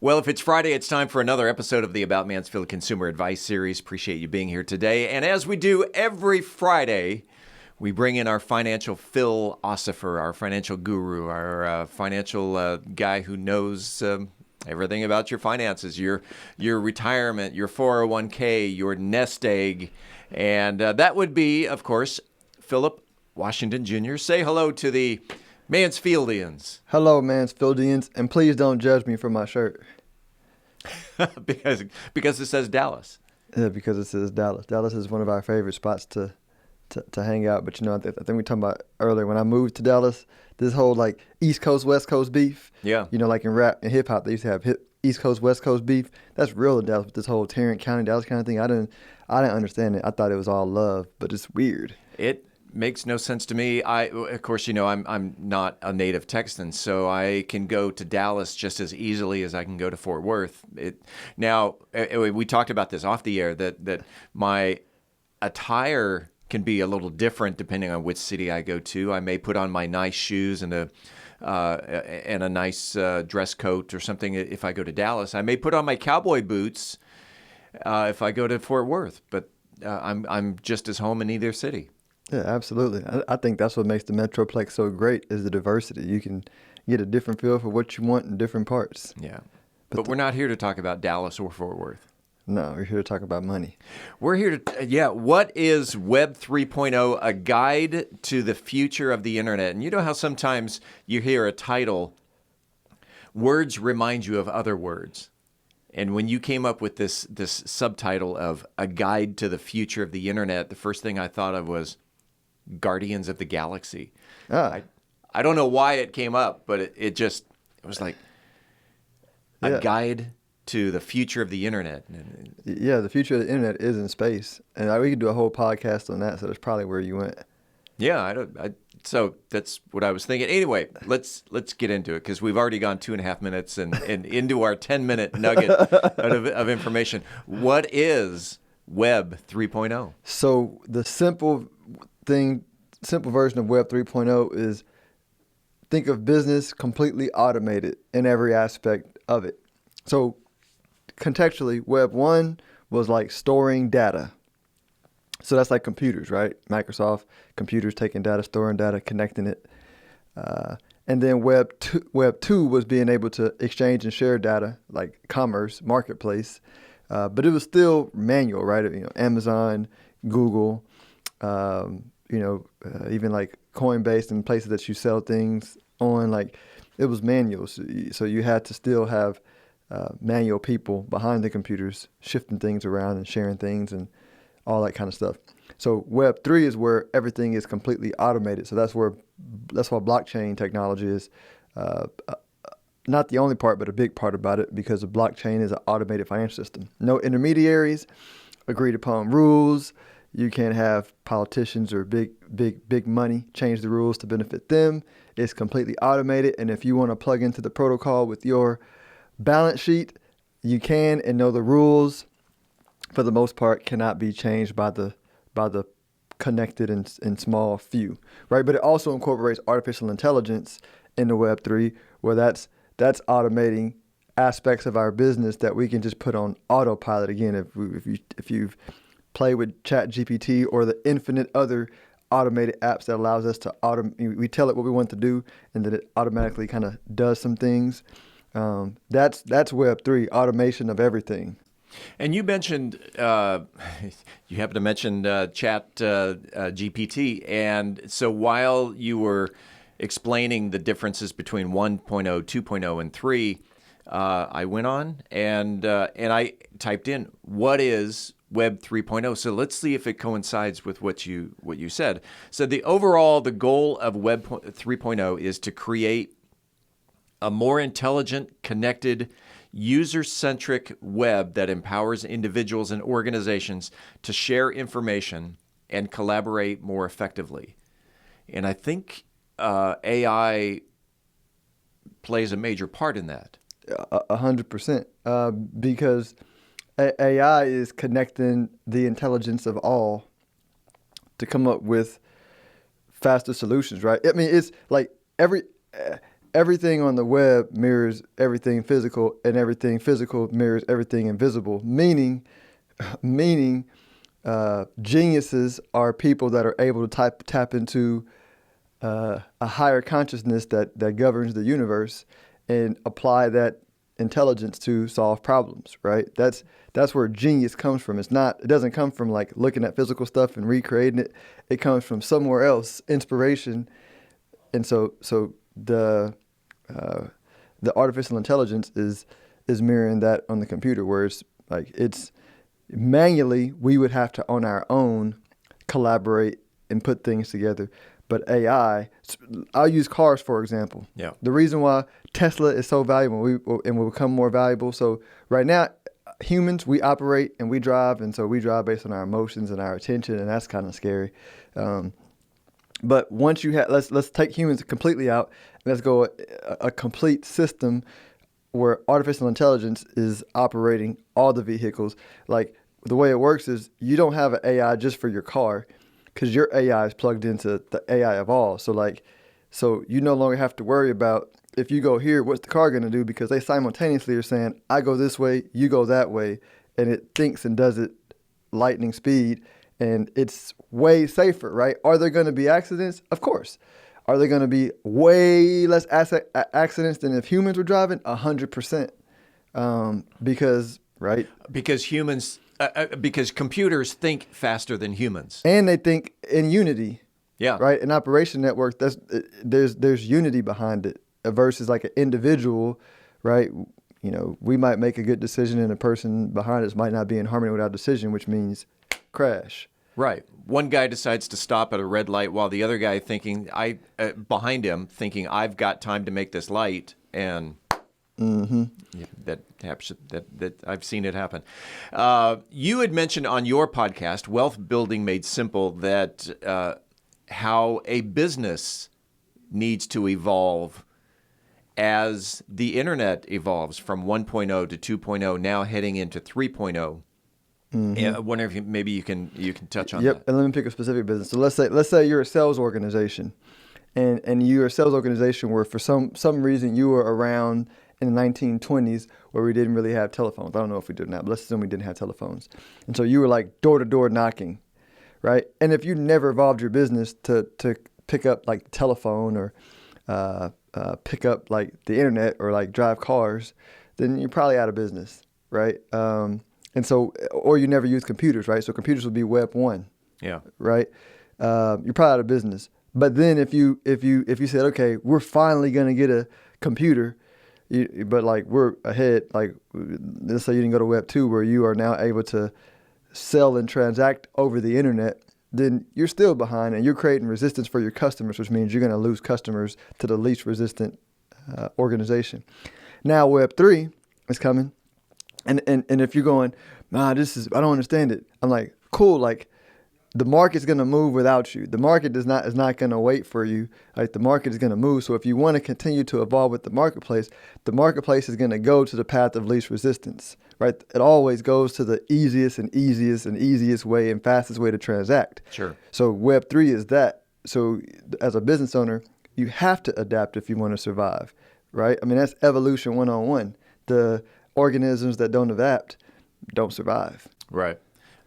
Well, if it's Friday, it's time for another episode of the About Mansfield Consumer Advice Series. Appreciate you being here today. And as we do every Friday, we bring in our financial philosopher, our financial guru, our financial guy who knows everything about your finances, your retirement, your 401k, your nest egg. And that would be, of course, Phillip Washington Jr. Say hello to the Mansfieldians. Hello, Mansfieldians, and please don't judge me for my shirt. because it says Dallas. Yeah, because it says Dallas. Dallas is one of our favorite spots to hang out. But, I think we talked about earlier, when I moved to Dallas, this whole, East Coast, West Coast beef. Yeah. Like in rap and hip-hop, they used to have East Coast, West Coast beef. That's real in Dallas with this whole Tarrant County, Dallas kind of thing. I didn't understand it. I thought it was all love, but it's weird. It makes no sense to me. Of course, I'm not a native Texan, so I can go to Dallas just as easily as I can go to Fort Worth. Now, we talked about this off the air, that my attire can be a little different depending on which city I go to. I may put on my nice shoes and a nice dress coat or something if I go to Dallas. I may put on my cowboy boots if I go to Fort Worth, but I'm just as home in either city. Yeah, absolutely. I think that's what makes the Metroplex so great is the diversity. You can get a different feel for what you want in different parts. Yeah. But we're not here to talk about Dallas or Fort Worth. No, we're here to talk about money. We're here to, what is Web 3.0? A guide to the future of the internet. And you know how sometimes you hear a title, words remind you of other words. And when you came up with this subtitle of A Guide to the Future of the Internet, the first thing I thought of was Guardians of the Galaxy. I don't know why it came up, but it was like a guide to the future of the internet. Yeah, the future of the internet is in space, and we could do a whole podcast on that. So that's probably where you went. Yeah, so that's what I was thinking. Anyway, let's get into it because we've already gone 2.5 minutes and into our 10-minute nugget of information. What is Web 3.0? So the simple version of Web 3.0 is think of business completely automated in every aspect of it. So contextually, Web 1 was like storing data. So that's like computers, right? Microsoft computers taking data, storing data, connecting it. And then Web 2 was being able to exchange and share data, like commerce, marketplace. But it was still manual, right? Amazon, Google, even like Coinbase and places that you sell things on, it was manual. So you had to still have manual people behind the computers shifting things around and sharing things and all that kind of stuff. So Web 3 is where everything is completely automated. So that's why blockchain technology is not the only part, but a big part about it, because the blockchain is an automated financial system. No intermediaries, agreed upon rules. You can't have politicians or big money change the rules to benefit them. It's completely automated. And if you want to plug into the protocol with your balance sheet, you can, and know the rules, for the most part, cannot be changed by the connected and small few, right? But it also incorporates artificial intelligence in the Web 3, where that's automating aspects of our business that we can just put on autopilot. Again, if you've played with ChatGPT or the infinite other automated apps that allows us to we tell it what we want to do, and then it automatically kind of does some things. That's Web 3, automation of everything. And you mentioned, you happen to mention Chat GPT. And so while you were explaining the differences between 1.0, 2.0, and 3, I went on and I typed in, what is Web 3.0? So let's see if it coincides with what you said. So the goal of Web 3.0 is to create a more intelligent, connected, user-centric web that empowers individuals and organizations to share information and collaborate more effectively. And I think AI plays a major part in that. 100%, because AI is connecting the intelligence of all to come up with faster solutions, right? I mean, it's like everything on the web mirrors everything physical, and everything physical mirrors everything invisible. Meaning, geniuses are people that are able to tap into a higher consciousness that governs the universe and apply that intelligence to solve problems, right? That's where genius comes from. It doesn't come from like looking at physical stuff and recreating it. It comes from somewhere else, inspiration. And so the artificial intelligence is mirroring that on the computer, where it's manually we would have to on our own collaborate and put things together. But AI, I'll use cars for example. Yeah. The reason why Tesla is so valuable and will become more valuable. So right now, humans, we operate and we drive, and so we drive based on our emotions and our attention, and that's kind of scary. But once you have, let's take humans completely out, and let's go a complete system where artificial intelligence is operating all the vehicles. Like the way it works is you don't have an AI just for your car, because your AI is plugged into the AI of all. So you no longer have to worry about if you go here, what's the car going to do? Because they simultaneously are saying, I go this way, you go that way, and it thinks and does it lightning speed, and it's way safer, right? Are there going to be accidents? Of course. Are there going to be way less accidents than if humans were driving? 100%. Because, right? Because computers think faster than humans. And they think in unity. Yeah. Right? An operation network, there's unity behind it versus like an individual, right? You know, we might make a good decision and the person behind us might not be in harmony with our decision, which means crash. Right. One guy decides to stop at a red light while the other guy behind him thinking I've got time to make this light, and that I've seen it happen. You had mentioned on your podcast, Wealth Building Made Simple, that how a business needs to evolve as the internet evolves from 1.0 to 2.0, now heading into 3.0. I wonder if maybe you can touch on that. Yep, and let me pick a specific business. So let's say you're a sales organization, and you're a sales organization where for some reason you were around in the 1920s where we didn't really have telephones. I don't know if we did now, but let's assume we didn't have telephones. And so you were like door-to-door knocking, right? And if you never evolved your business to pick up like the telephone or pick up like the internet or like drive cars, then you're probably out of business, right? And so, or you never use computers, right? So computers would be Web 1. Yeah. Right? You're probably out of business. But then if you said, okay, we're finally going to get a computer, but like we're ahead, like let's say you didn't go to Web 2 where you are now able to sell and transact over the internet, then you're still behind and you're creating resistance for your customers, which means you're going to lose customers to the least resistant organization. Now Web 3 is coming. And if you're going, I don't understand it. I'm like, cool. Like the market's going to move without you. The market is not going to wait for you. Like the market is going to move. So if you want to continue to evolve with the marketplace is going to go to the path of least resistance, right? It always goes to the easiest way and fastest way to transact. Sure. So Web 3 is that. So as a business owner, you have to adapt if you want to survive, right? I mean, that's evolution 101. The organisms that don't adapt don't survive. Right.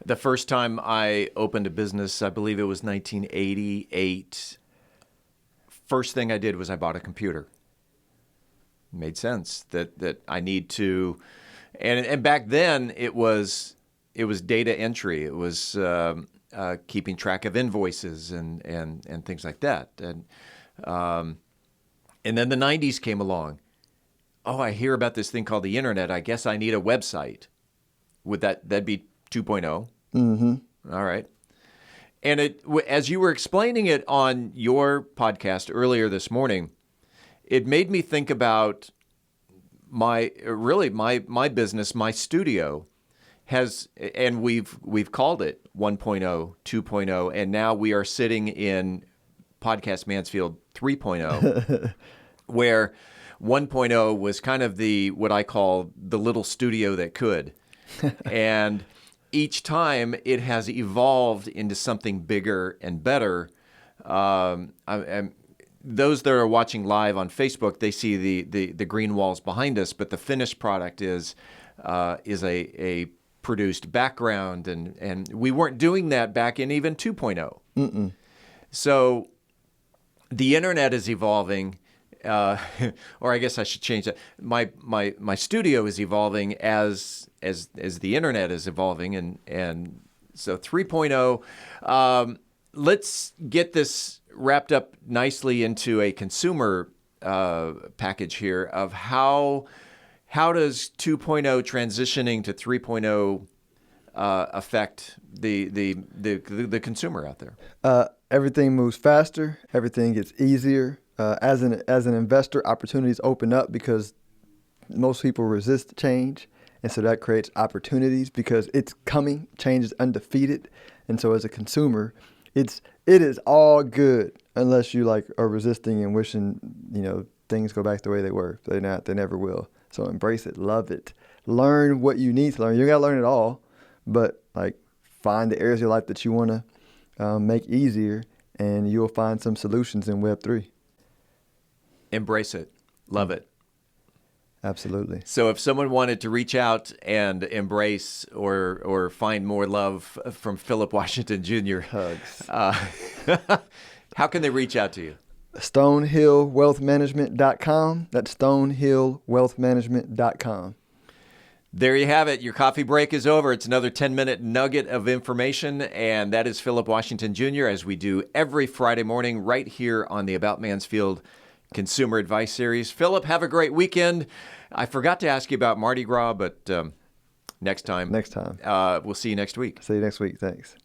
The first time I opened a business, I believe it was 1988. First thing I did was I bought a computer. It made sense that I need to, and back then it was data entry. It was keeping track of invoices and things like that. And then the 90s came along. Oh, I hear about this thing called the internet. I guess I need a website. That'd be 2.0? Mm-hmm. All right. And as you were explaining it on your podcast earlier this morning, it made me think about my business, my studio has, and we've called it 1.0, 2.0, and now we are sitting in Podcast Mansfield 3.0, where 1.0 was kind of what I call the little studio that could. And each time it has evolved into something bigger and better. those that are watching live on Facebook, they see the green walls behind us, but the finished product is a produced background, and we weren't doing that back in even 2.0. Mm-mm. So the internet is evolving, or I guess I should change that. My studio is evolving as the internet is evolving, and so 3.0. Let's get this wrapped up nicely into a consumer package here of how does 2.0 transitioning to 3.0 affect the consumer out there? Everything moves faster. Everything gets easier. As an investor, opportunities open up because most people resist change, and so that creates opportunities because it's coming. Change is undefeated, and so as a consumer, it is all good unless you like are resisting and wishing things go back the way they were. They're not. They never will. So embrace it, love it, learn what you need to learn. You gotta learn it all, but like find the areas of your life that you want to make easier, and you'll find some solutions in Web3. Embrace it, love it. Absolutely. So if someone wanted to reach out and embrace or find more love from Phillip Washington Jr., Hugs. How can they reach out to you? StonehillWealthManagement.com. That's StonehillWealthManagement.com. There you have it. Your coffee break is over. It's another 10-minute nugget of information, and that is Phillip Washington Jr., as we do every Friday morning right here on the About Mansfield Consumer Advice Series. Phillip, have a great weekend. I forgot to ask you about Mardi Gras, but next time. Next time. We'll see you next week. See you next week. Thanks.